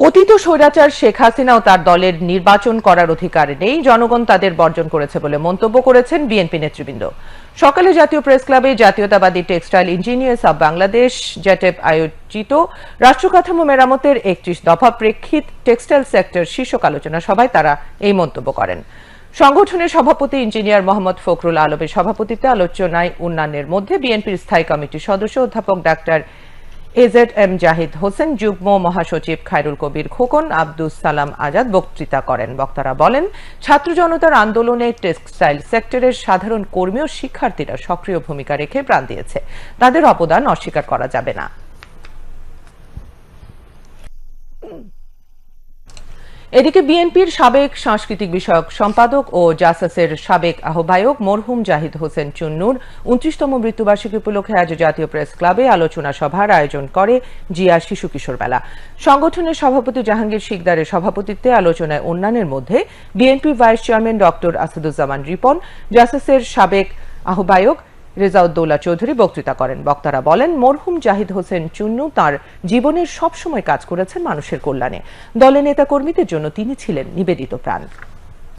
পতিত স্বৈরাচার শেখ হাসিনা ও তার দলের নির্বাচন করার অধিকার নেই, জনগণ তাদের বর্জন করেছে বলে মন্তব্য করেছেন বিএনপি নেতৃবৃন্দ। সকালে জাতীয় প্রেস ক্লাবে জাতীয়তাবাদী টেক্সটাইল ইঞ্জিনিয়ার্স অব বাংলাদেশ জ্যাটেপ আয়োজিত রাষ্ট্র কাঠামো মেরামতের ৩১ দফা প্রেক্ষিত টেক্সটাইল সেক্টর শীর্ষক আলোচনা সভায় তারা এই মন্তব্য করেন। সংগঠনের সভাপতি ইঞ্জিনিয়ার মোহাম্মদ ফখরুল আলমের সভাপতিত্বে আলোচনায় উন্নয়নের মধ্যে বিএনপির স্থায়ী কমিটির সদস্য অধ্যাপক ডাক্তার এজেড-এম জাহিদ হোসেন, যুগ্ম মহাসচিব খায়রুল কবির খোকন, আব্দুস সালাম আজাদ বক্তৃতা করেন। বক্তারা বলেন, ছাত্র জনতার আন্দোলনে টেক্সটাইল সেক্টরের সাধারণ কর্মী ও শিক্ষার্থীরা সক্রিয় ভূমিকা রেখে প্রাণ দিয়েছে, তাদের অবদান অস্বীকার করা যাবে না। এদিকে বিএনপির সাবেক সাংস্কৃতিক বিষয়ক সম্পাদক ও জাসাসের সাবেক আহ্বায়ক মরহুম জাহিদ হোসেন চুন্নুর ২৯তম মৃত্যুবার্ষিকী উপলক্ষে আজ জাতীয় প্রেস ক্লাবে আলোচনা সভার আয়োজন করে জিয়া শিশু কিশোর মেলা। সংগঠনের সভাপতি জাহাঙ্গীর শিকদারের সভাপতিত্বে আলোচনায় অন্যান্যের মধ্যে BNP vice chairman doctor Asaduzzaman Ripon, জাসাসের সাবেক আহ্বায়ক রেজাউদ্দৌলা চৌধুরী বক্তৃতা করেন। বক্তারা বলেন, মরহুম জাহিদ হোসেন চুন্নু তার জীবনের সবসময় কাজ করেছেন মানুষের কল্যাণে। দলের নেতা কর্মীদের জন্য তিনি ছিলেন নিবেদিত প্রাণ।